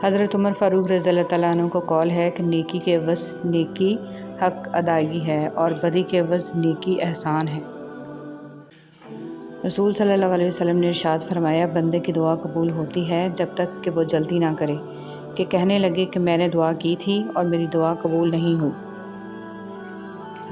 حضرت عمر فاروق رضی اللہ تعالیٰ عنہ کو قول ہے کہ نیکی کے عوض نیکی حق ادائیگی ہے اور بدی کے عوض نیکی احسان ہے۔ رسول صلی اللہ علیہ وسلم نے ارشاد فرمایا، بندے کی دعا قبول ہوتی ہے جب تک کہ وہ جلدی نہ کرے کہ کہنے لگے کہ میں نے دعا کی تھی اور میری دعا قبول نہیں ہوئی۔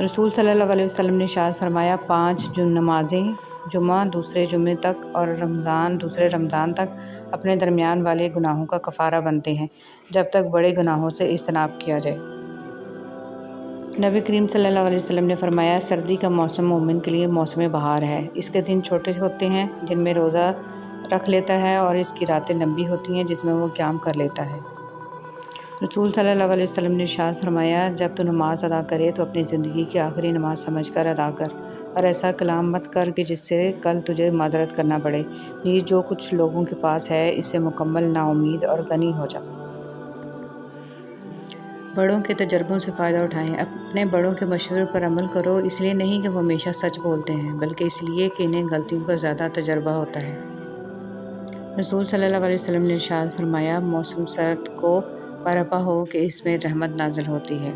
رسول صلی اللہ علیہ وسلم نے ارشاد فرمایا، 5 نمازیں جمعہ دوسرے جمعے تک اور رمضان دوسرے رمضان تک اپنے درمیان والے گناہوں کا کفارہ بنتے ہیں جب تک بڑے گناہوں سے اجتناب کیا جائے۔ نبی کریم صلی اللہ علیہ وسلم نے فرمایا، سردی کا موسم مومن کے لیے موسم بہار ہے۔ اس کے دن چھوٹے ہوتے ہیں جن میں روزہ رکھ لیتا ہے اور اس کی راتیں لمبی ہوتی ہیں جس میں وہ قیام کر لیتا ہے۔ رسول صلی اللہ علیہ وسلم نے ارشاد فرمایا، جب تو نماز ادا کرے تو اپنی زندگی کی آخری نماز سمجھ کر ادا کر اور ایسا کلام مت کر کہ جس سے کل تجھے معذرت کرنا پڑے، نیز جو کچھ لوگوں کے پاس ہے اس سے مکمل نا امید اور غنی ہو جا۔ بڑوں کے تجربوں سے فائدہ اٹھائیں۔ اپنے بڑوں کے مشورے پر عمل کرو، اس لیے نہیں کہ وہ ہمیشہ سچ بولتے ہیں بلکہ اس لیے کہ انہیں غلطیوں کا زیادہ تجربہ ہوتا ہے۔ رسول صلی اللہ علیہ وسلم نے ارشاد فرمایا، موسم سرد کو برپا ہو کہ اس میں رحمت نازل ہوتی ہے۔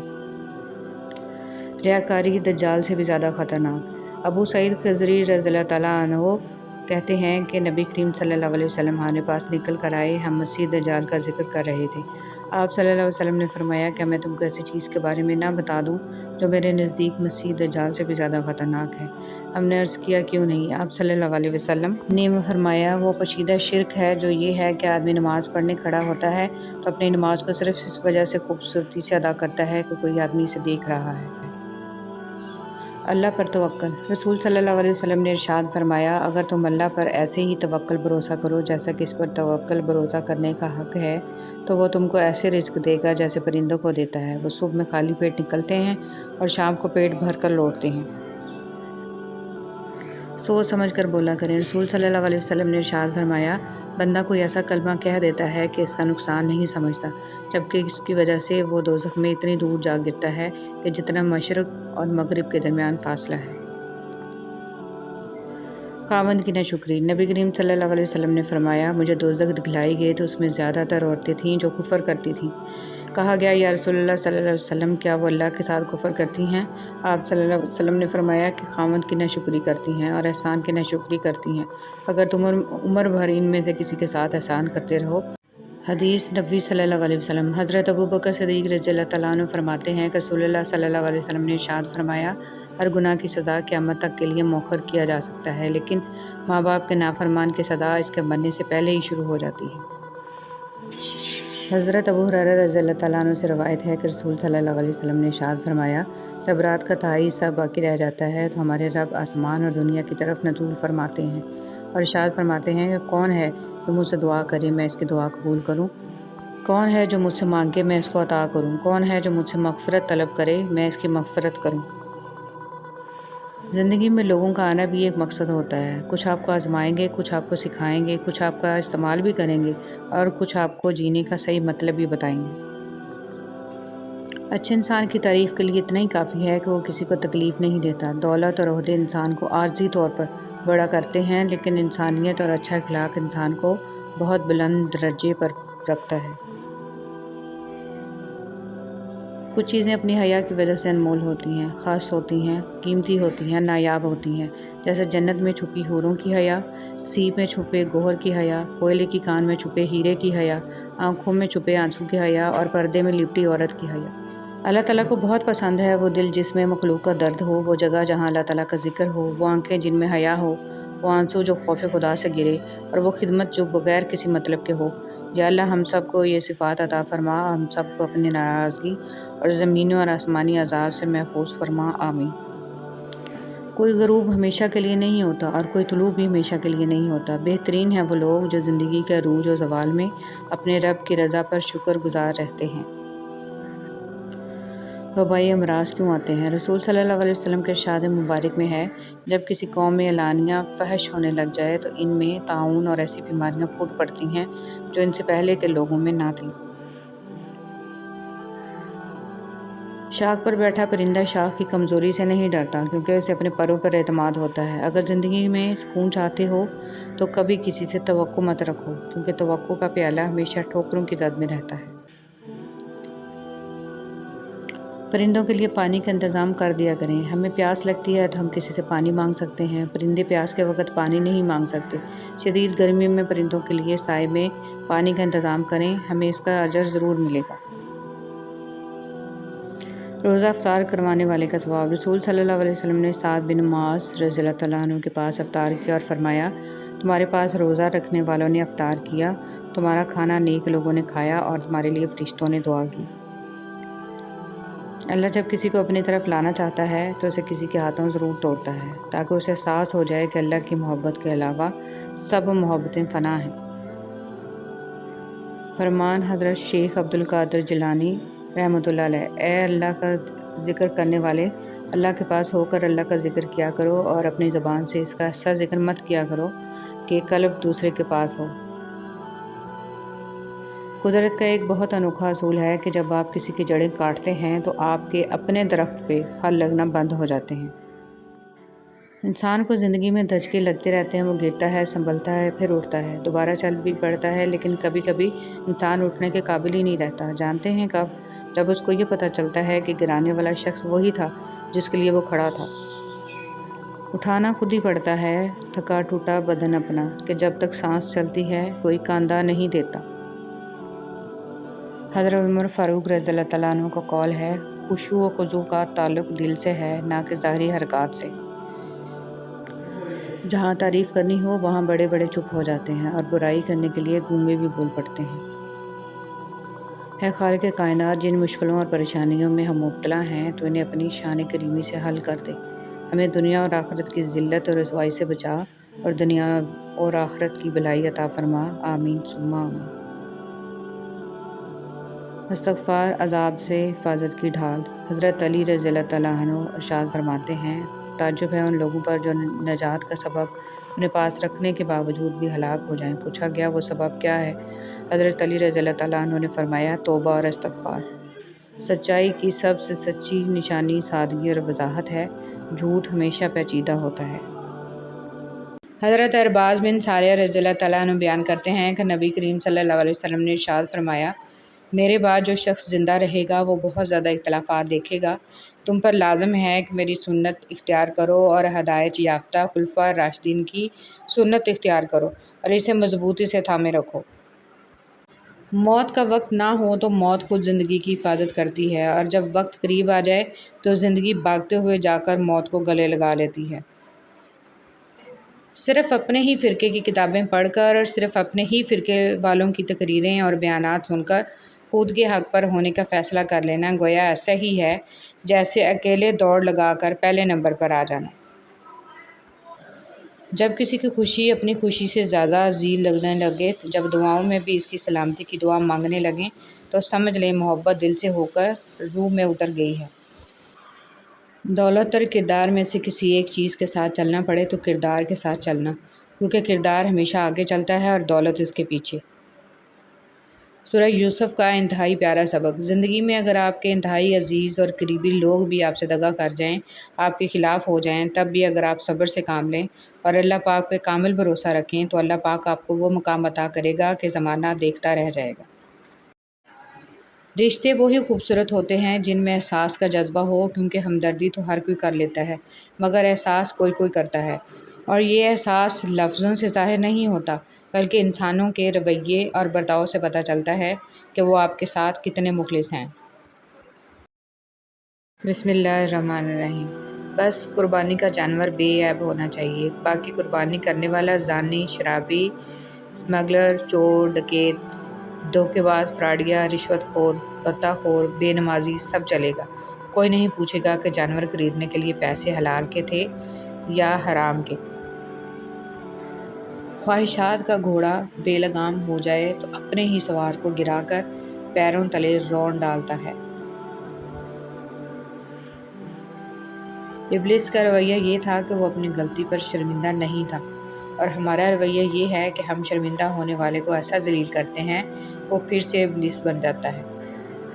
ریاکاری دجال سے بھی زیادہ خطرناک۔ ابو سعید خضری رضی اللہ تعالیٰ عنہ کہتے ہیں کہ نبی کریم صلی اللہ علیہ وسلم ہمارے پاس نکل کر آئے، ہم مسیح دجال کا ذکر کر رہے تھے۔ آپ صلی اللہ علیہ وسلم نے فرمایا، کیا میں تم کو ایسی چیز کے بارے میں نہ بتا دوں جو میرے نزدیک مسیح دجال سے بھی زیادہ خطرناک ہے؟ ہم نے عرض کیا، کیوں نہیں؟ آپ صلی اللہ علیہ وسلم نے فرمایا، وہ پوشیدہ شرک ہے جو یہ ہے کہ آدمی نماز پڑھنے کھڑا ہوتا ہے تو اپنی نماز کو صرف اس وجہ سے خوبصورتی سے ادا کرتا ہے کہ کوئی آدمی اسے دیکھ رہا ہے۔ اللہ پر توکل۔ رسول صلی اللہ علیہ وسلم نے ارشاد فرمایا، اگر تم اللہ پر ایسے ہی توکل بھروسہ کرو جیسا کہ اس پر توکل بھروسہ کرنے کا حق ہے تو وہ تم کو ایسے رزق دے گا جیسے پرندوں کو دیتا ہے۔ وہ صبح میں خالی پیٹ نکلتے ہیں اور شام کو پیٹ بھر کر لوٹتے ہیں۔ سوچ سمجھ کر بولا کریں۔ رسول صلی اللہ علیہ وسلم نے ارشاد فرمایا، بندہ کوئی ایسا کلمہ کہہ دیتا ہے کہ اس کا نقصان نہیں سمجھتا، جبکہ اس کی وجہ سے وہ دوزخ میں اتنی دور جا گرتا ہے کہ جتنا مشرق اور مغرب کے درمیان فاصلہ ہے۔ خاوند کی ناشکری۔ نبی کریم صلی اللہ علیہ وسلم نے فرمایا، مجھے دوزخ دکھلائی گئی تو اس میں زیادہ تر عورتیں تھیں جو کفر کرتی تھیں۔ کہا گیا، یا رسول اللہ صلی اللہ علیہ وسلم، کیا وہ اللہ کے ساتھ کفر کرتی ہیں؟ آپ صلی اللہ علیہ وسلم نے فرمایا کہ خاوند کی ناشکری کرتی ہیں اور احسان کی ناشکری کرتی ہیں۔ اگر تم عمر بھر ان میں سے کسی کے ساتھ احسان کرتے رہو۔ حدیث نبوی صلی اللہ علیہ وسلم۔ حضرت ابو بکر صدیق رضی اللہ تعالیٰ عنہ فرماتے ہیں کہ رسول اللہ صلی اللہ علیہ وسلم نے ارشاد فرمایا، ہر گناہ کی سزا قیامت تک کے لیے مؤخر کیا جا سکتا ہے، لیکن ماں باپ کے نافرمان کی سزا اس کے مرنے سے پہلے ہی شروع ہو جاتی ہے۔ حضرت ابو ہریرہ رضی اللہ تعالیٰ عنہ سے روایت ہے کہ رسول صلی اللہ علیہ وسلم نے ارشاد فرمایا، جب رات کا تہائی حصہ باقی رہ جاتا ہے تو ہمارے رب آسمان اور دنیا کی طرف نزول فرماتے ہیں اور ارشاد فرماتے ہیں کہ کون ہے جو مجھ سے دعا کرے میں اس کی دعا قبول کروں؟ کون ہے جو مجھ سے مانگے میں اس کو عطا کروں؟ کون ہے جو مجھ سے مغفرت طلب کرے میں اس کی مغفرت کروں؟ زندگی میں لوگوں کا آنا بھی ایک مقصد ہوتا ہے۔ کچھ آپ کو آزمائیں گے، کچھ آپ کو سکھائیں گے، کچھ آپ کا استعمال بھی کریں گے اور کچھ آپ کو جینے کا صحیح مطلب بھی بتائیں گے۔ اچھے انسان کی تعریف کے لیے اتنا ہی کافی ہے کہ وہ کسی کو تکلیف نہیں دیتا۔ دولت اور عہدے انسان کو عارضی طور پر بڑا کرتے ہیں، لیکن انسانیت اور اچھا اخلاق انسان کو بہت بلند درجے پر رکھتا ہے۔ کچھ چیزیں اپنی حیا کی وجہ سے انمول ہوتی ہیں، خاص ہوتی ہیں، قیمتی ہوتی ہیں، نایاب ہوتی ہیں، جیسے جنت میں چھپی حوروں کی حیا، سیپ میں چھپے گوہر کی حیا، کوئلے کی کان میں چھپے ہیرے کی حیا، آنکھوں میں چھپے آنسو کی حیا اور پردے میں لپٹی عورت کی حیا۔ اللہ تعالیٰ کو بہت پسند ہے وہ دل جس میں مخلوق کا درد ہو، وہ جگہ جہاں اللہ تعالیٰ کا ذکر ہو، وہ آنکھیں جن میں حیا ہو، وہ آنسو جو خوف خدا سے گرے اور وہ خدمت جو بغیر کسی مطلب کے ہو۔ یا اللہ ہم سب کو یہ صفات عطا فرما، ہم سب کو اپنی ناراضگی اور زمینی اور آسمانی عذاب سے محفوظ فرما، آمین۔ کوئی غروب ہمیشہ کے لیے نہیں ہوتا اور کوئی طلوع بھی ہمیشہ کے لیے نہیں ہوتا۔ بہترین ہیں وہ لوگ جو زندگی کے عروج و زوال میں اپنے رب کی رضا پر شکر گزار رہتے ہیں۔ وبائی امراض کیوں آتے ہیں؟ رسول صلی اللہ علیہ وسلم کے ارشاد مبارک میں ہے، جب کسی قوم میں اعلانیہ فحش ہونے لگ جائے تو ان میں طاعون اور ایسی بیماریاں پھوٹ پڑتی ہیں جو ان سے پہلے کے لوگوں میں نہ تھیں۔ شاخ پر بیٹھا پرندہ شاخ کی کمزوری سے نہیں ڈرتا کیونکہ اسے اپنے پروں پر اعتماد ہوتا ہے۔ اگر زندگی میں سکون چاہتے ہو تو کبھی کسی سے توقع مت رکھو کیونکہ توقع کا پیالہ ہمیشہ ٹھوکروں کی زد میں رہتا ہے۔ پرندوں کے لیے پانی کا انتظام کر دیا کریں۔ ہمیں پیاس لگتی ہے تو ہم کسی سے پانی مانگ سکتے ہیں، پرندے پیاس کے وقت پانی نہیں مانگ سکتے۔ شدید گرمی میں پرندوں کے لیے سائے میں پانی کا انتظام کریں، ہمیں اس کا اجر ضرور ملے گا۔ روزہ افطار کروانے والے کا ثواب۔ رسول صلی اللہ علیہ وسلم نے سعد بن معاذ رضی اللہ عنہ کے پاس افطار کیا اور فرمایا، تمہارے پاس روزہ رکھنے والوں نے افطار کیا، تمہارا کھانا نیک لوگوں نے کھایا اور تمہارے لیے فرشتوں نے دعا کی۔ اللہ جب کسی کو اپنی طرف لانا چاہتا ہے تو اسے کسی کے ہاتھوں ضرور توڑتا ہے تاکہ اسے احساس ہو جائے کہ اللہ کی محبت کے علاوہ سب محبتیں فنا ہیں۔ فرمان حضرت شیخ عبد القادر جیلانی رحمۃ اللہ علیہ: اے اللہ کا ذکر کرنے والے، اللہ کے پاس ہو کر اللہ کا ذکر کیا کرو اور اپنی زبان سے اس کا ایسا ذکر مت کیا کرو کہ قلب دوسرے کے پاس ہو۔ قدرت کا ایک بہت انوکھا اصول ہے کہ جب آپ کسی کی جڑیں کاٹتے ہیں تو آپ کے اپنے درخت پہ پھل لگنا بند ہو جاتے ہیں۔ انسان کو زندگی میں دھچکے لگتے رہتے ہیں، وہ گرتا ہے، سنبھلتا ہے، پھر اٹھتا ہے، دوبارہ چل بھی پڑتا ہے، لیکن کبھی کبھی انسان اٹھنے کے قابل ہی نہیں رہتا۔ جانتے ہیں کب؟ جب اس کو یہ پتہ چلتا ہے کہ گرانے والا شخص وہی تھا جس کے لیے وہ کھڑا تھا۔ اٹھانا خود ہی پڑتا ہے، تھکا ٹوٹا بدن اپنا، کہ جب تک سانس چلتی ہے کوئی کاندھا نہیں دیتا۔ حضرت عمر فاروق رضی اللہ عنہ کا قول ہے، خشوع و خضوع کا تعلق دل سے ہے نہ کہ ظاہری حرکات سے۔ جہاں تعریف کرنی ہو وہاں بڑے بڑے چپ ہو جاتے ہیں اور برائی کرنے کے لیے گونگے بھی بول پڑتے ہیں۔ اے خالق کائنات، جن مشکلوں اور پریشانیوں میں ہم مبتلا ہیں تو انہیں اپنی شان کریمی سے حل کر دے۔ ہمیں دنیا اور آخرت کی ذلت اور رسوائی سے بچا اور دنیا اور آخرت کی بھلائی عطا فرما۔ آمین ثم آمین۔ استغفار عذاب سے حفاظت کی ڈھال۔ حضرت علی رضی اللہ عنہ ارشاد فرماتے ہیں، تعجب ہے ان لوگوں پر جو نجات کا سبب اپنے پاس رکھنے کے باوجود بھی ہلاک ہو جائیں۔ پوچھا گیا وہ سبب کیا ہے؟ حضرت علی رضی اللہ عنہ نے فرمایا، توبہ اور استغفار۔ سچائی کی سب سے سچی نشانی سادگی اور وضاحت ہے، جھوٹ ہمیشہ پیچیدہ ہوتا ہے۔ حضرت ارباز بن ساریہ رضی اللہ عنہ بیان کرتے ہیں کہ نبی کریم صلی اللہ علیہ وسلم نے ارشاد فرمایا، میرے بعد جو شخص زندہ رہے گا وہ بہت زیادہ اختلافات دیکھے گا۔ تم پر لازم ہے کہ میری سنت اختیار کرو اور ہدایت یافتہ خلفائے راشدین کی سنت اختیار کرو اور اسے مضبوطی سے تھامے رکھو۔ موت کا وقت نہ ہو تو موت خود زندگی کی حفاظت کرتی ہے، اور جب وقت قریب آ جائے تو زندگی بھاگتے ہوئے جا کر موت کو گلے لگا لیتی ہے۔ صرف اپنے ہی فرقے کی کتابیں پڑھ کر اور صرف اپنے ہی فرقے والوں کی تقریریں اور بیانات سن کر خود کے حق پر ہونے کا فیصلہ کر لینا گویا ایسا ہی ہے جیسے اکیلے دوڑ لگا کر پہلے نمبر پر آ جانا۔ جب کسی کی خوشی اپنی خوشی سے زیادہ عزیز لگنے لگے، جب دعاؤں میں بھی اس کی سلامتی کی دعا مانگنے لگیں تو سمجھ لیں محبت دل سے ہو کر روح میں اتر گئی ہے۔ دولت اور کردار میں سے کسی ایک چیز کے ساتھ چلنا پڑے تو کردار کے ساتھ چلنا، کیونکہ کردار ہمیشہ آگے چلتا ہے اور دولت اس کے پیچھے۔ سورہ یوسف کا انتہائی پیارا سبق۔ زندگی میں اگر آپ کے انتہائی عزیز اور قریبی لوگ بھی آپ سے دغا کر جائیں، آپ کے خلاف ہو جائیں، تب بھی اگر آپ صبر سے کام لیں اور اللہ پاک پہ کامل بھروسہ رکھیں تو اللہ پاک آپ کو وہ مقام عطا کرے گا کہ زمانہ دیکھتا رہ جائے گا۔ رشتے وہی خوبصورت ہوتے ہیں جن میں احساس کا جذبہ ہو، کیونکہ ہمدردی تو ہر کوئی کر لیتا ہے مگر احساس کوئی کوئی کرتا ہے، اور یہ احساس لفظوں سے ظاہر نہیں ہوتا بلکہ انسانوں کے رویے اور برتاؤ سے پتہ چلتا ہے کہ وہ آپ کے ساتھ کتنے مخلص ہیں۔ بسم اللہ الرحمن الرحیم۔ بس قربانی کا جانور بے عیب ہونا چاہیے، باقی قربانی کرنے والا زانی، شرابی، اسمگلر، چور، ڈکیت، دھوکے باز، فراڈیا، رشوت خور، بتہ خور، بے نمازی سب چلے گا۔ کوئی نہیں پوچھے گا کہ جانور خریدنے کے لیے پیسے حلال کے تھے یا حرام کے۔ خواہشات کا گھوڑا بے لگام ہو جائے تو اپنے ہی سوار کو گرا کر پیروں تلے رون ڈالتا ہے۔ ابلیس کا رویہ یہ تھا کہ وہ اپنی غلطی پر شرمندہ نہیں تھا، اور ہمارا رویہ یہ ہے کہ ہم شرمندہ ہونے والے کو ایسا ذلیل کرتے ہیں وہ پھر سے ابلیس بن جاتا ہے۔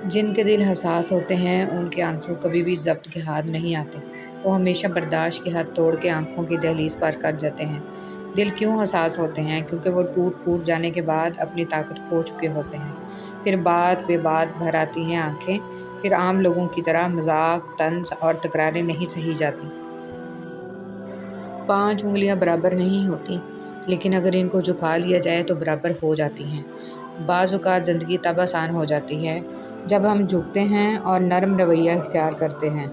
جن کے دل حساس ہوتے ہیں ان کے آنسو کبھی بھی ضبط کے ہاتھ نہیں آتے، وہ ہمیشہ برداشت کی حد توڑ کے آنکھوں کی دہلیز پار کر جاتے ہیں۔ دل کیوں حساس ہوتے ہیں؟ کیونکہ وہ ٹوٹ پھوٹ جانے کے بعد اپنی طاقت کھو چکے ہوتے ہیں۔ پھر بات بے بات بھر آتی ہیں آنکھیں، پھر عام لوگوں کی طرح مذاق، طنز اور تکراریں نہیں سہی جاتی۔ 5 انگلیاں برابر نہیں ہوتی، لیکن اگر ان کو جھکا لیا جائے تو برابر ہو جاتی ہیں۔ بعض اوقات زندگی تب آسان ہو جاتی ہے جب ہم جھکتے ہیں اور نرم رویہ اختیار کرتے ہیں۔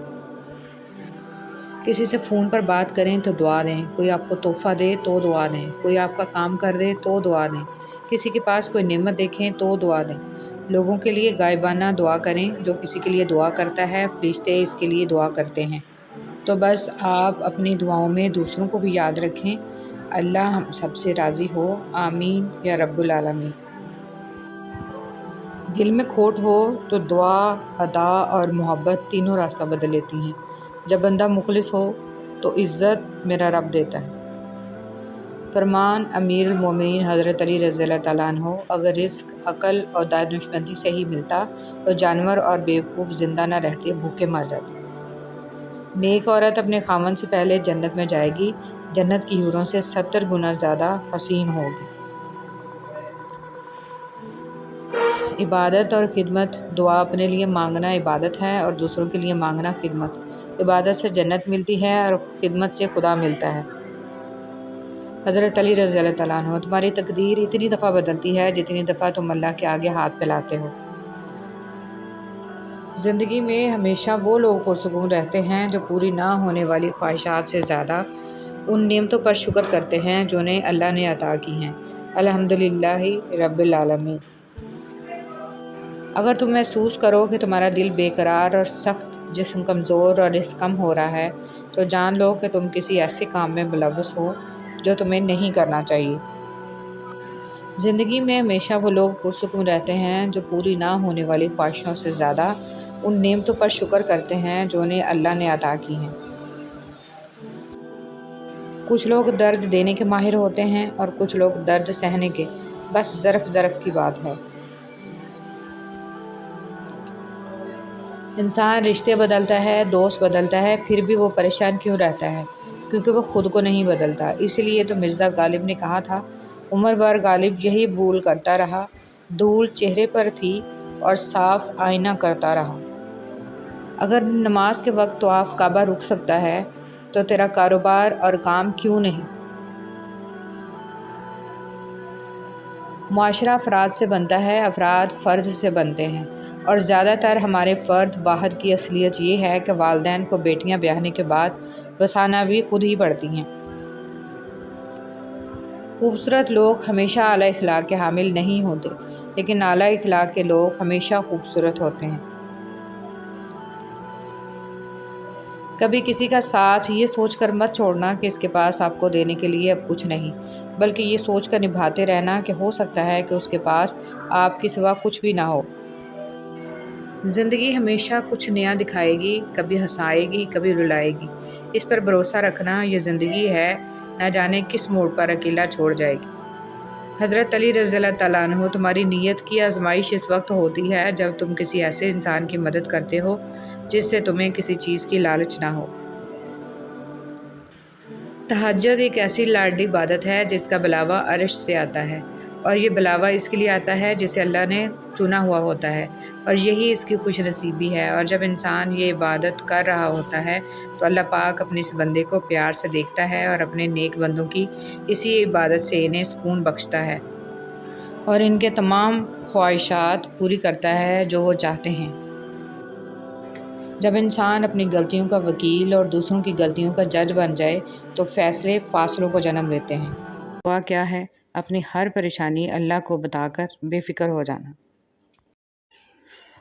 کسی سے فون پر بات کریں تو دعا دیں، کوئی آپ کو تحفہ دے تو دعا دیں، کوئی آپ کا کام کر دے تو دعا دیں، کسی کے پاس کوئی نعمت دیکھیں تو دعا دیں۔ لوگوں کے لیے غائبانہ دعا کریں، جو کسی کے لیے دعا کرتا ہے فرشتے اس کے لیے دعا کرتے ہیں۔ تو بس آپ اپنی دعاؤں میں دوسروں کو بھی یاد رکھیں۔ اللہ ہم سب سے راضی ہو، آمین یا رب العالمین۔ دل میں کھوٹ ہو تو دعا، ادا اور محبت تینوں راستہ بدل لیتی ہیں۔ جب بندہ مخلص ہو تو عزت میرا رب دیتا ہے۔ فرمان امیر المومنین حضرت علی رضی اللہ تعالیٰ عنہ، اگر رزق عقل اور دانشمندی سے ہی ملتا تو جانور اور بیوقوف زندہ نہ رہتے، بھوکے مر جاتے۔ نیک عورت اپنے خاوند سے پہلے جنت میں جائے گی، جنت کی حوروں سے 70 گنا زیادہ حسین ہوگی۔ عبادت اور خدمت، دعا اپنے لیے مانگنا عبادت ہے اور دوسروں کے لیے مانگنا خدمت۔ عبادت سے جنت ملتی ہے اور خدمت سے خدا ملتا ہے۔ حضرت علی رضی اللہ تعالیٰ عنہ، تمہاری تقدیر اتنی دفعہ بدلتی ہے جتنی دفعہ تم اللہ کے آگے ہاتھ پھیلاتے ہو۔ زندگی میں ہمیشہ وہ لوگ پرسکون رہتے ہیں جو پوری نہ ہونے والی خواہشات سے زیادہ ان نعمتوں پر شکر کرتے ہیں جو انہیں اللہ نے عطا کی ہیں۔ الحمدللہ رب العالمین۔ اگر تم محسوس کرو کہ تمہارا دل بے قرار اور سخت، جسم کمزور اور رزق کم ہو رہا ہے، تو جان لو کہ تم کسی ایسے کام میں ملوث ہو جو تمہیں نہیں کرنا چاہیے۔ زندگی میں ہمیشہ وہ لوگ پرسکون رہتے ہیں جو پوری نہ ہونے والی خواہشوں سے زیادہ ان نعمتوں پر شکر کرتے ہیں جو انہیں اللہ نے عطا کی ہیں۔ کچھ لوگ درد دینے کے ماہر ہوتے ہیں اور کچھ لوگ درد سہنے کے، بس ظرف کی بات ہے۔ انسان رشتے بدلتا ہے، دوست بدلتا ہے، پھر بھی وہ پریشان کیوں رہتا ہے؟ کیونکہ وہ خود کو نہیں بدلتا۔ اسی لیے تو مرزا غالب نے کہا تھا، عمر بھر غالب یہی بھول کرتا رہا، دھول چہرے پر تھی اور صاف آئینہ کرتا رہا۔ اگر نماز کے وقت طواف کعبہ رک سکتا ہے تو تیرا کاروبار اور کام کیوں نہیں؟ معاشرہ افراد سے بنتا ہے، افراد فرد سے بنتے ہیں، اور زیادہ تر ہمارے فرد واحد کی اصلیت یہ ہے کہ والدین کو بیٹیاں بیاہنے کے بعد بسانا بھی خود ہی پڑتی ہیں۔ خوبصورت لوگ ہمیشہ اعلیٰ اخلاق کے حامل نہیں ہوتے، لیکن اعلیٰ اخلاق کے لوگ ہمیشہ خوبصورت ہوتے ہیں۔ کبھی کسی کا ساتھ یہ سوچ کر مت چھوڑنا کہ اس کے پاس آپ کو دینے کے لیے اب کچھ نہیں، بلکہ یہ سوچ کر نبھاتے رہنا کہ ہو سکتا ہے کہ اس کے پاس آپ کے سوا کچھ بھی نہ ہو۔ زندگی ہمیشہ کچھ نیا دکھائے گی، کبھی ہنسائے گی، کبھی رلائے گی۔ اس پر بھروسہ رکھنا، یہ زندگی ہے، نہ جانے کس موڑ پر اکیلا چھوڑ جائے گی۔ حضرت علی رضی اللہ تعالیٰ عنہ، تمہاری نیت کی آزمائش اس وقت ہوتی ہے جب تم کسی ایسے انسان کی مدد کرتے ہو جس سے تمہیں کسی چیز کی لالچ نہ ہو۔ تہجد ایک ایسی لاڈلی عبادت ہے جس کا بلاوا عرش سے آتا ہے، اور یہ بلاوا اس کے لیے آتا ہے جسے اللہ نے چنا ہوا ہوتا ہے، اور یہی اس کی خوش نصیبی ہے۔ اور جب انسان یہ عبادت کر رہا ہوتا ہے تو اللہ پاک اپنے اس بندے کو پیار سے دیکھتا ہے اور اپنے نیک بندوں کی اسی عبادت سے انہیں سکون بخشتا ہے اور ان کے تمام خواہشات پوری کرتا ہے جو وہ چاہتے ہیں۔ جب انسان اپنی غلطیوں کا وکیل اور دوسروں کی غلطیوں کا جج بن جائے تو فیصلے فاصلوں کو جنم دیتے ہیں۔ دعا کیا ہے؟ اپنی ہر پریشانی اللہ کو بتا کر بے فکر ہو جانا۔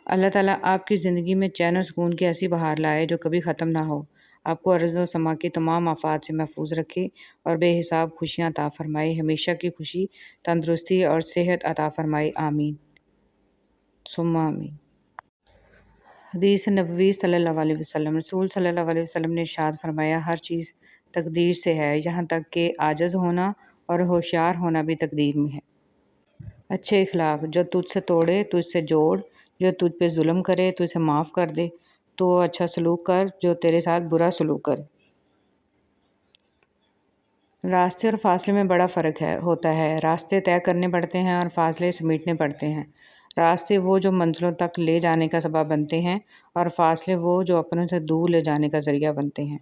اللہ تعالیٰ آپ کی زندگی میں چین و سکون کی ایسی بہار لائے جو کبھی ختم نہ ہو، آپ کو ارض و سما کی تمام آفات سے محفوظ رکھے اور بے حساب خوشیاں عطا فرمائے، ہمیشہ کی خوشی، تندرستی اور صحت عطا فرمائے، آمین ثم آمین۔ حدیث نبوی صلی اللہ علیہ وسلم، رسول صلی اللہ علیہ وسلم نے ارشاد فرمایا، ہر چیز تقدیر سے ہے، یہاں تک کہ عاجز ہونا اور ہوشیار ہونا بھی تقدیر میں ہے۔ اچھے اخلاق، جو تجھ سے توڑے تجھ سے جوڑ، جو تجھ پہ ظلم کرے تو اسے معاف کر دے، تو اچھا سلوک کر جو تیرے ساتھ برا سلوک کرے۔ راستے اور فاصلے میں بڑا فرق ہوتا ہے۔ راستے طے کرنے پڑتے ہیں اور فاصلے سمیٹنے پڑتے ہیں۔ راستے وہ جو منزلوں تک لے جانے کا سبب بنتے ہیں، اور فاصلے وہ جو اپنوں سے دور لے جانے کا ذریعہ بنتے ہیں۔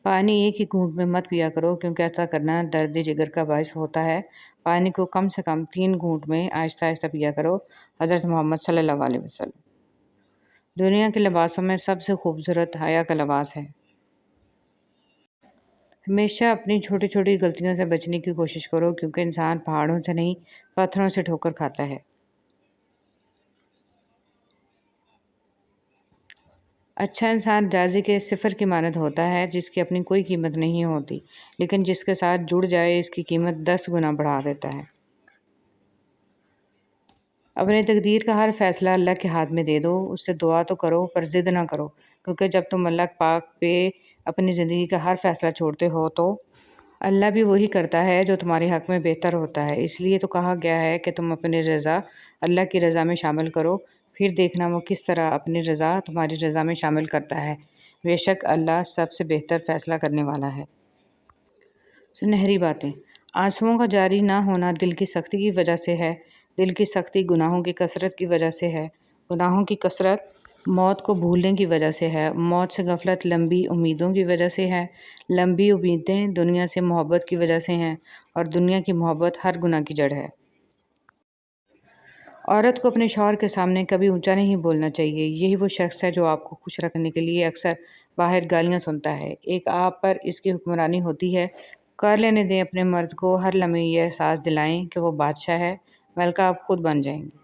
پانی ایک ہی گھونٹ میں مت پیا کرو، کیونکہ ایسا کرنا درد جگر کا باعث ہوتا ہے۔ پانی کو کم سے کم 3 گھونٹ میں آہستہ آہستہ پیا کرو۔ حضرت محمد صلی اللہ علیہ وسلم۔ دنیا کے لباسوں میں سب سے خوبصورت حیا کا لباس ہے۔ ہمیشہ اپنی چھوٹی چھوٹی غلطیوں سے بچنے کی کوشش کرو، کیونکہ انسان پہاڑوں سے نہیں پتھروں سے ٹھوکر کھاتا ہے۔ اچھا انسان راضی کے صفر کی مانند ہوتا ہے، جس کی اپنی کوئی قیمت نہیں ہوتی، لیکن جس کے ساتھ جڑ جائے اس کی قیمت 10 گنا بڑھا دیتا ہے۔ اپنے تقدیر کا ہر فیصلہ اللہ کے ہاتھ میں دے دو، اس سے دعا تو کرو پر ضد نہ کرو، کیونکہ جب تم اللہ پاک پہ اپنی زندگی کا ہر فیصلہ چھوڑتے ہو تو اللہ بھی وہی کرتا ہے جو تمہارے حق میں بہتر ہوتا ہے۔ اس لیے تو کہا گیا ہے کہ تم اپنی رضا اللہ کی رضا میں شامل کرو، پھر دیکھنا وہ کس طرح اپنی رضا تمہاری رضا میں شامل کرتا ہے۔ بے شک اللہ سب سے بہتر فیصلہ کرنے والا ہے۔ سنہری باتیں۔ آنسوؤں کا جاری نہ ہونا دل کی سختی کی وجہ سے ہے۔ دل کی سختی گناہوں کی کثرت کی وجہ سے ہے۔ گناہوں کی کثرت موت کو بھولنے کی وجہ سے ہے۔ موت سے غفلت لمبی امیدوں کی وجہ سے ہے۔ لمبی امیدیں دنیا سے محبت کی وجہ سے ہیں، اور دنیا کی محبت ہر گناہ کی جڑ ہے۔ عورت کو اپنے شوہر کے سامنے کبھی اونچا نہیں بولنا چاہیے۔ یہی وہ شخص ہے جو آپ کو خوش رکھنے کے لیے اکثر باہر گالیاں سنتا ہے۔ ایک آپ پر اس کی حکمرانی ہوتی ہے۔ کر لینے دیں، اپنے مرد کو ہر لمحے یہ احساس دلائیں کہ وہ بادشاہ ہے، ملکہ آپ خود بن جائیں گے۔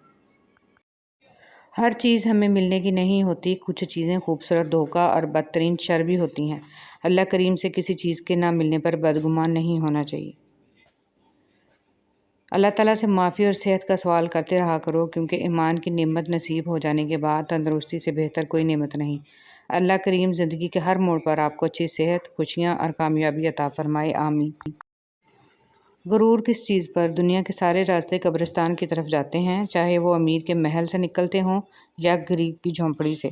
ہر چیز ہمیں ملنے کی نہیں ہوتی، کچھ چیزیں خوبصورت دھوکہ اور بدترین شر بھی ہوتی ہیں۔ اللہ کریم سے کسی چیز کے نہ ملنے پر بدگمان نہیں ہونا چاہیے۔ اللہ تعالیٰ سے معافی اور صحت کا سوال کرتے رہا کرو، کیونکہ ایمان کی نعمت نصیب ہو جانے کے بعد تندرستی سے بہتر کوئی نعمت نہیں۔ اللہ کریم زندگی کے ہر موڑ پر آپ کو اچھی صحت، خوشیاں اور کامیابی عطا فرمائے، آمین۔ غرور کس چیز پر؟ دنیا کے سارے راستے قبرستان کی طرف جاتے ہیں، چاہے وہ امیر کے محل سے نکلتے ہوں یا غریب کی جھونپڑی سے۔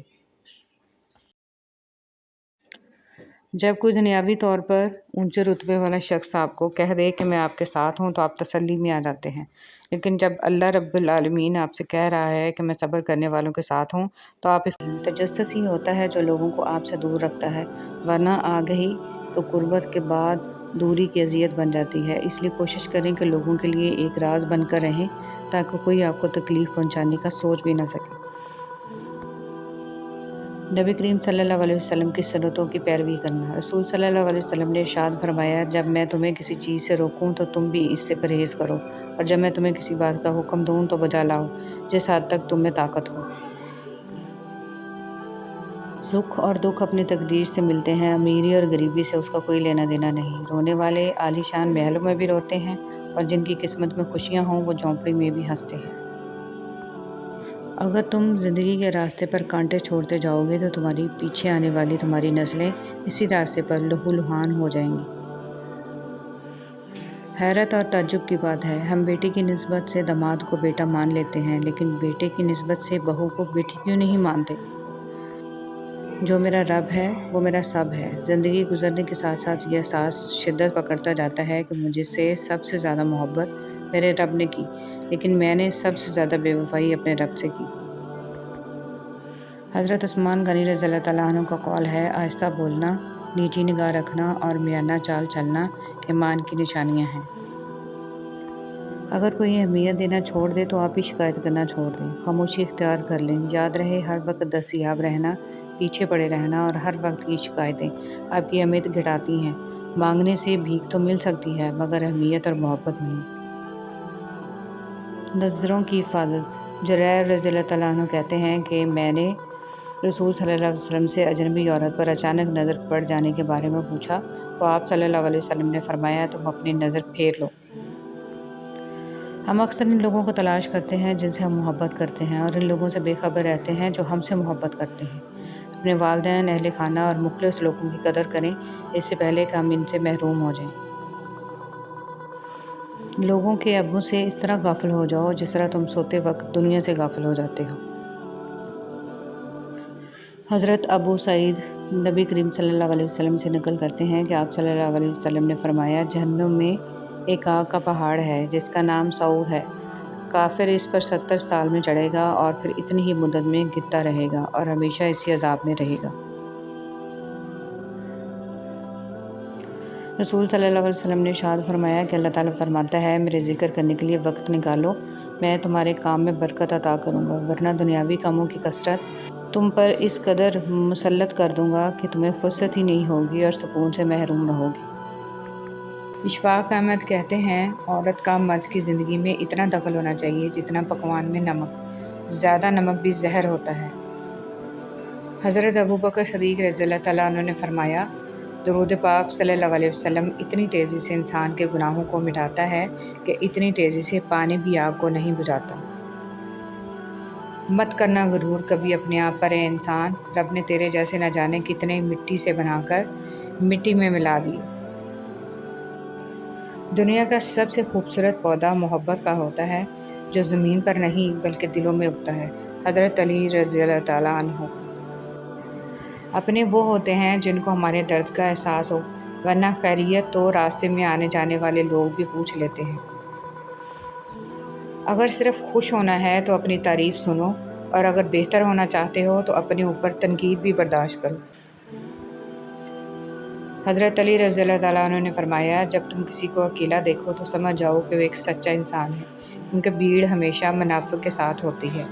جب کوئی دنیاوی طور پر اونچے رتبے والا شخص آپ کو کہہ دے کہ میں آپ کے ساتھ ہوں تو آپ تسلی میں آ جاتے ہیں، لیکن جب اللہ رب العالمین آپ سے کہہ رہا ہے کہ میں صبر کرنے والوں کے ساتھ ہوں تو آپ اس تجسس ہی ہوتا ہے جو لوگوں کو آپ سے دور رکھتا ہے، ورنہ آ گئی تو قربت کے بعد دوری کی اذیت بن جاتی ہے۔ اس لیے کوشش کریں کہ لوگوں کے لیے ایک راز بن کر رہیں، تاکہ کوئی آپ کو تکلیف پہنچانے کا سوچ بھی نہ سکے۔ نبی کریم صلی اللہ علیہ وسلم کی سنتوں کی پیروی کرنا۔ رسول صلی اللہ علیہ وسلم نے ارشاد فرمایا، جب میں تمہیں کسی چیز سے روکوں تو تم بھی اس سے پرہیز کرو، اور جب میں تمہیں کسی بات کا حکم دوں تو بجا لاؤ، جس حد تک تم میں طاقت ہو۔ سکھ اور دکھ اپنی تقدیر سے ملتے ہیں، امیری اور غریبی سے اس کا کوئی لینا دینا نہیں۔ رونے والے عالی شان محلوں میں بھی روتے ہیں، اور جن کی قسمت میں خوشیاں ہوں وہ جھونپڑی میں بھی ہنستے ہیں۔ اگر تم زندگی کے راستے پر کانٹے چھوڑتے جاؤ گے تو تمہاری پیچھے آنے والی تمہاری نسلیں اسی راستے پر لہو لہان ہو جائیں گی۔ حیرت اور تعجب کی بات ہے، ہم بیٹی کی نسبت سے داماد کو بیٹا مان لیتے ہیں، لیکن بیٹے کی نسبت سے بہو کو بیٹی کیوں نہیں مانتے؟ جو میرا رب ہے وہ میرا سب ہے۔ زندگی گزرنے کے ساتھ ساتھ یہ احساس شدت پکڑتا جاتا ہے کہ مجھ سے سب سے زیادہ محبت میرے رب نے کی، لیکن میں نے سب سے زیادہ بے وفائی اپنے رب سے کی۔ حضرت عثمان غنی رضی اللہ تعالیٰ عنہ کا قول ہے، آہستہ بولنا، نیچی نگاہ رکھنا اور میانہ چال چلنا ایمان کی نشانیاں ہیں۔ اگر کوئی اہمیت دینا چھوڑ دے تو آپ ہی شکایت کرنا چھوڑ دیں، خاموشی اختیار کر لیں۔ یاد رہے، ہر وقت دستیاب رہنا، پیچھے پڑے رہنا اور ہر وقت کی شکایتیں آپ کی اہمیت گھٹاتی ہیں۔ مانگنے سے بھیک تو مل سکتی ہے، مگر اہمیت اور محبت نہیں۔ نظروں کی حفاظت۔ جریر رضی اللہ تعالیٰ عنہ کہتے ہیں کہ میں نے رسول صلی اللہ علیہ وسلم سے اجنبی عورت پر اچانک نظر پڑ جانے کے بارے میں پوچھا تو آپ صلی اللہ علیہ وسلم نے فرمایا، تم اپنی نظر پھیر لو۔ ہم اکثر ان لوگوں کو تلاش کرتے ہیں جن سے ہم محبت کرتے ہیں، اور ان لوگوں سے بے خبر رہتے ہیں جو ہم سے محبت کرتے ہیں۔ اپنے والدین، اہل خانہ اور مخلص لوگوں کی قدر کریں، اس سے پہلے کہ ہم ان سے محروم ہو جائیں۔ لوگوں کے ابو سے اس طرح غافل ہو جاؤ جس طرح تم سوتے وقت دنیا سے غافل ہو جاتے ہو۔ حضرت ابو سعید نبی کریم صلی اللہ علیہ وسلم سے نقل کرتے ہیں کہ آپ صلی اللہ علیہ وسلم نے فرمایا، جہنم میں ایک آگ کا پہاڑ ہے جس کا نام سعود ہے۔ کافر اس پر 70 سال میں چڑھے گا اور پھر اتنی ہی مدت میں گرتا رہے گا اور ہمیشہ اسی عذاب میں رہے گا۔ رسول صلی اللہ علیہ وسلم نے ارشاد فرمایا کہ اللہ تعالیٰ فرماتا ہے، میرے ذکر کرنے کے لیے وقت نکالو، میں تمہارے کام میں برکت عطا کروں گا، ورنہ دنیاوی کاموں کی کثرت تم پر اس قدر مسلط کر دوں گا کہ تمہیں فرصت ہی نہیں ہوگی اور سکون سے محروم رہو گی۔ اشفاق احمد کہتے ہیں، عورت کا مرد کی زندگی میں اتنا دخل ہونا چاہیے جتنا پکوان میں نمک، زیادہ نمک بھی زہر ہوتا ہے۔ حضرت ابوبکر صدیق رضی اللہ تعالیٰ عنہ نے فرمایا، درود پاک صلی اللہ علیہ وسلم اتنی تیزی سے انسان کے گناہوں کو مٹاتا ہے کہ اتنی تیزی سے پانی بھی آگ کو نہیں بجھاتا۔ مت کرنا غرور، کبھی اپنے آپ پر اے انسان، رب نے تیرے جیسے نہ جانے کتنے مٹی سے بنا کر مٹی میں ملا دیے۔ دنیا کا سب سے خوبصورت پودا محبت کا ہوتا ہے جو زمین پر نہیں بلکہ دلوں میں اگتا ہے۔ حضرت علی رضی اللہ تعالیٰ عنہ۔ اپنے وہ ہوتے ہیں جن کو ہمارے درد کا احساس ہو، ورنہ خیریت تو راستے میں آنے جانے والے لوگ بھی پوچھ لیتے ہیں۔ اگر صرف خوش ہونا ہے تو اپنی تعریف سنو، اور اگر بہتر ہونا چاہتے ہو تو اپنے اوپر تنقید بھی برداشت کرو۔ حضرت علی رضی اللہ تعالیٰ عنہ نے فرمایا، جب تم کسی کو اکیلا دیکھو تو سمجھ جاؤ کہ وہ ایک سچا انسان ہے، کیونکہ بھیڑ ہمیشہ منافق کے ساتھ ہوتی ہے۔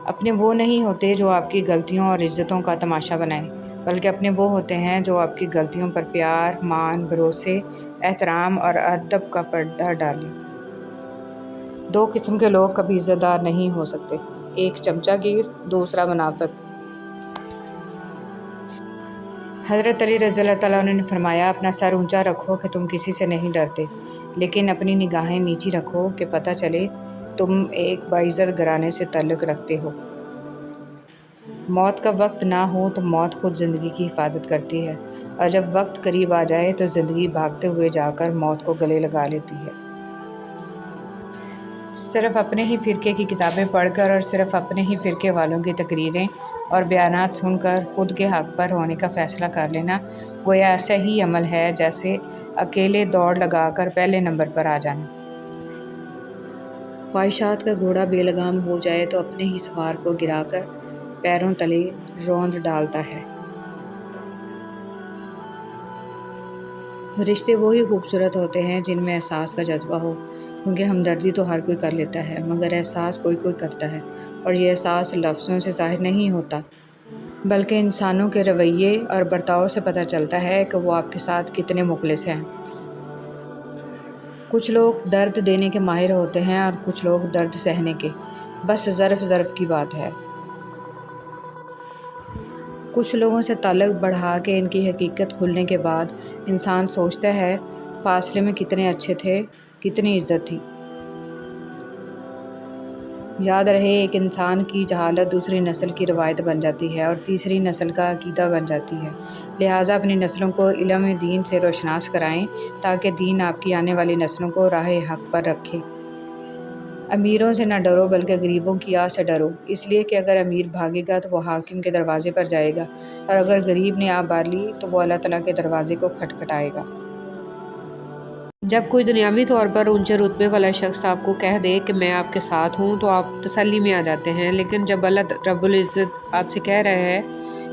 اپنے وہ نہیں ہوتے جو آپ کی غلطیوں اور عزتوں کا تماشا بنائیں، بلکہ اپنے وہ ہوتے ہیں جو آپ کی غلطیوں پر پیار، مان، بھروسے، احترام اور ادب کا پردہ ڈالیں۔ دو قسم کے لوگ کبھی عزت دار نہیں ہو سکتے، ایک چمچہ گیر، دوسرا منافق۔ حضرت علی رضی اللہ تعالیٰ عنہ نے فرمایا، اپنا سر اونچا رکھو کہ تم کسی سے نہیں ڈرتے، لیکن اپنی نگاہیں نیچی رکھو کہ پتہ چلے تم ایک باعزت گھرانے سے تعلق رکھتے ہو۔ موت کا وقت نہ ہو تو موت خود زندگی کی حفاظت کرتی ہے، اور جب وقت قریب آ جائے تو زندگی بھاگتے ہوئے جا کر موت کو گلے لگا لیتی ہے۔ صرف اپنے ہی فرقے کی کتابیں پڑھ کر اور صرف اپنے ہی فرقے والوں کی تقریریں اور بیانات سن کر خود کے حق پر ہونے کا فیصلہ کر لینا گویا ایسا ہی عمل ہے جیسے اکیلے دوڑ لگا کر پہلے نمبر پر آ جانا۔ خواہشات کا گھوڑا بے لگام ہو جائے تو اپنے ہی سوار کو گرا کر پیروں تلے روند ڈالتا ہے۔ رشتے وہی خوبصورت ہوتے ہیں جن میں احساس کا جذبہ ہو، کیونکہ ہمدردی تو ہر کوئی کر لیتا ہے مگر احساس کوئی کوئی کرتا ہے، اور یہ احساس لفظوں سے ظاہر نہیں ہوتا بلکہ انسانوں کے رویے اور برتاؤ سے پتہ چلتا ہے کہ وہ آپ کے ساتھ کتنے مخلص ہیں۔ کچھ لوگ درد دینے کے ماہر ہوتے ہیں اور کچھ لوگ درد سہنے کے، بس ظرف کی بات ہے۔ کچھ لوگوں سے تعلق بڑھا کے ان کی حقیقت کھلنے کے بعد انسان سوچتا ہے، فاصلے میں کتنے اچھے تھے، کتنی عزت تھی۔ یاد رہے، ایک انسان کی جہالت دوسری نسل کی روایت بن جاتی ہے اور تیسری نسل کا عقیدہ بن جاتی ہے، لہٰذا اپنی نسلوں کو علم دین سے روشناس کرائیں تاکہ دین آپ کی آنے والی نسلوں کو راہ حق پر رکھے۔ امیروں سے نہ ڈرو بلکہ غریبوں کی آہ سے ڈرو، اس لیے کہ اگر امیر بھاگے گا تو وہ حاکم کے دروازے پر جائے گا، اور اگر غریب نے آہ بھر لی تو وہ اللہ تعالیٰ کے دروازے کو کھٹکھٹائے گا۔ جب کوئی دنیاوی طور پر اونچے رتبے والا شخص آپ کو کہہ دے کہ میں آپ کے ساتھ ہوں تو آپ تسلی میں آ جاتے ہیں، لیکن جب اللہ رب العزت آپ سے کہہ رہے ہے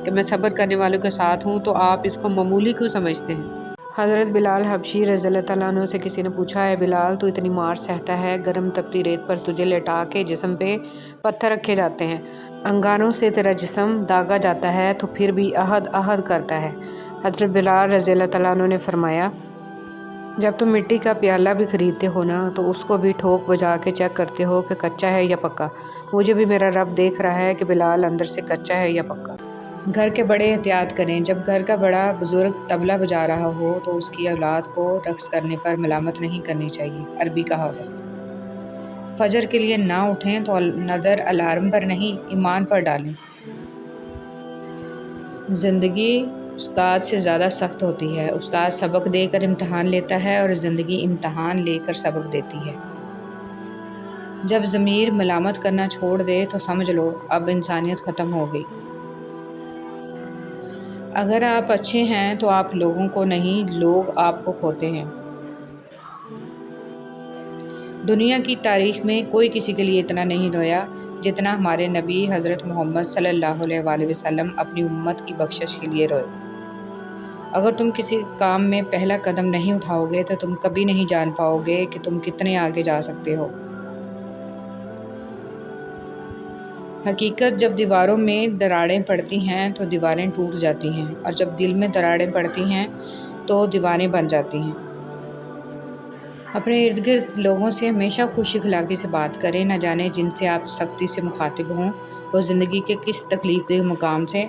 کہ میں صبر کرنے والوں کے ساتھ ہوں تو آپ اس کو معمولی کیوں سمجھتے ہیں؟ حضرت بلال حبشی رضی اللہ تعالیٰ عنہ سے کسی نے پوچھا، اے بلال، تو اتنی مار سہتا ہے، گرم تپتی ریت پر تجھے لٹا کے جسم پہ پتھر رکھے جاتے ہیں، انگاروں سے تیرا جسم داغا جاتا ہے تو پھر بھی احد احد کرتا ہے۔ حضرت بلال رضی اللہ تعالیٰ عنہ نے فرمایا، جب تم مٹی کا پیالہ بھی خریدتے ہو نا تو اس کو بھی ٹھوک بجا کے چیک کرتے ہو کہ کچا ہے یا پکا۔ مجھے بھی میرا رب دیکھ رہا ہے کہ بلال اندر سے کچا ہے یا پکا۔ گھر کے بڑے احتیاط کریں، جب گھر کا بڑا بزرگ طبلہ بجا رہا ہو تو اس کی اولاد کو رقص کرنے پر ملامت نہیں کرنی چاہیے۔ عربی کہاوت۔ فجر کے لیے نہ اٹھیں تو نظر الارم پر نہیں، ایمان پر ڈالیں۔ زندگی استاد سے زیادہ سخت ہوتی ہے۔ استاد سبق دے کر امتحان لیتا ہے اور زندگی امتحان لے کر سبق دیتی ہے۔ جب ضمیر ملامت کرنا چھوڑ دے تو سمجھ لو اب انسانیت ختم ہو گئی۔ اگر آپ اچھے ہیں تو آپ لوگوں کو نہیں، لوگ آپ کو کھوتے ہیں۔ دنیا کی تاریخ میں کوئی کسی کے لیے اتنا نہیں رویا جتنا ہمارے نبی حضرت محمد صلی اللہ علیہ وآلہ وسلم اپنی امت کی بخشش کے لیے روئے۔ اگر تم کسی کام میں پہلا قدم نہیں اٹھاؤ گے تو تم کبھی نہیں جان پاؤ گے کہ تم کتنے آگے جا سکتے ہو۔ حقیقت جب دیواروں میں دراڑیں پڑتی ہیں تو دیواریں ٹوٹ جاتی ہیں، اور جب دل میں دراڑیں پڑتی ہیں تو دیواریں بن جاتی ہیں۔ اپنے ارد گرد لوگوں سے ہمیشہ خوش اخلاقی سے بات کریں، نہ جانے جن سے آپ سختی سے مخاطب ہوں وہ زندگی کے کس تکلیف دہ مقام سے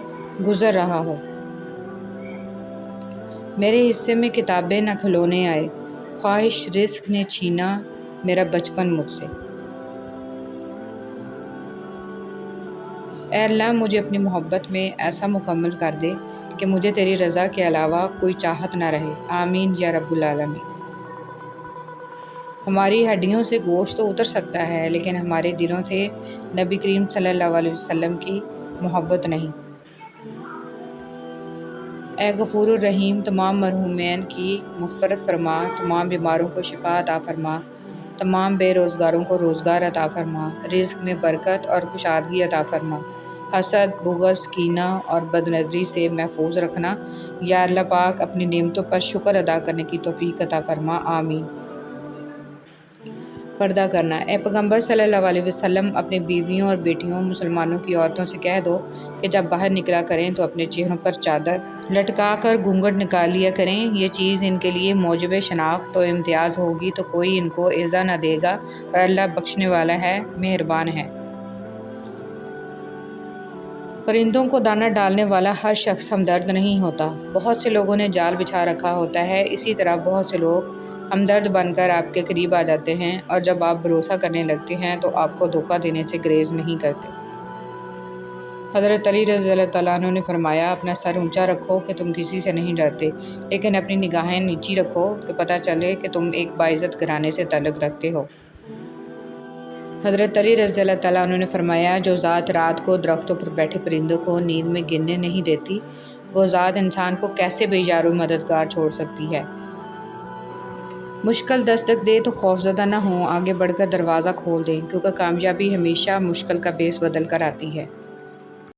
گزر رہا ہو۔ میرے حصے میں کتابیں نہ کھلونے آئے، خواہش رزق نے چھینا میرا بچپن مجھ سے۔ اے اللہ مجھے اپنی محبت میں ایسا مکمل کر دے کہ مجھے تیری رضا کے علاوہ کوئی چاہت نہ رہے، آمین یا رب العالمین۔ ہماری ہڈیوں سے گوشت تو اتر سکتا ہے لیکن ہمارے دلوں سے نبی کریم صلی اللہ علیہ وسلم کی محبت نہیں۔ اے غفور الرحیم، تمام مرحومین کی مغفرت فرما، تمام بیماروں کو شفا عطا فرما، تمام بے روزگاروں کو روزگار عطا فرما، رزق میں برکت اور کشادگی عطا فرما، حسد، بغض، کینہ اور بدنظری سے محفوظ رکھنا۔ یا اللہ پاک اپنی نعمتوں پر شکر ادا کرنے کی توفیق عطا فرما، آمین۔ پردہ کرنا۔ اے پیغمبر صلی اللہ علیہ وسلم اپنے بیویوں اور بیٹیوں مسلمانوں کی عورتوں سے کہہ دو کہ جب باہر نکلا کریں تو اپنے چہروں پر چادر لٹکا کر گھونگھٹ نکال لیا کریں۔ یہ چیز ان کے لیے موجب شناخت و امتیاز ہوگی تو کوئی ان کو ایذا نہ دے گا، اور اللہ بخشنے والا ہے، مہربان ہے۔ پرندوں کو دانہ ڈالنے والا ہر شخص ہمدرد نہیں ہوتا۔ بہت سے لوگوں نے جال بچھا رکھا ہوتا ہے، اسی طرح بہت سے لوگ ہمدرد بن کر آپ کے قریب آ جاتے ہیں، اور جب آپ بھروسہ کرنے لگتے ہیں تو آپ کو دھوکہ دینے سے گریز نہیں کرتے۔ حضرت علی رضی اللہ تعالیٰ عنہ نے فرمایا، اپنا سر اونچا رکھو کہ تم کسی سے نہیں ڈرتے، لیکن اپنی نگاہیں نیچی رکھو کہ پتہ چلے کہ تم ایک باعزت گھرانے سے تعلق رکھتے ہو۔ حضرت علی رضی اللہ تعالیٰ عنہ نے فرمایا، جو ذات رات کو درختوں پر بیٹھے پرندوں کو نیند میں گرنے نہیں دیتی، وہ ذات انسان کو کیسے بے یار و مددگار چھوڑ سکتی ہے۔ مشکل دستک دے تو خوفزدہ نہ ہوں، آگے بڑھ کر دروازہ کھول دیں، کیونکہ کامیابی ہمیشہ مشکل کا بیس بدل کر آتی ہے۔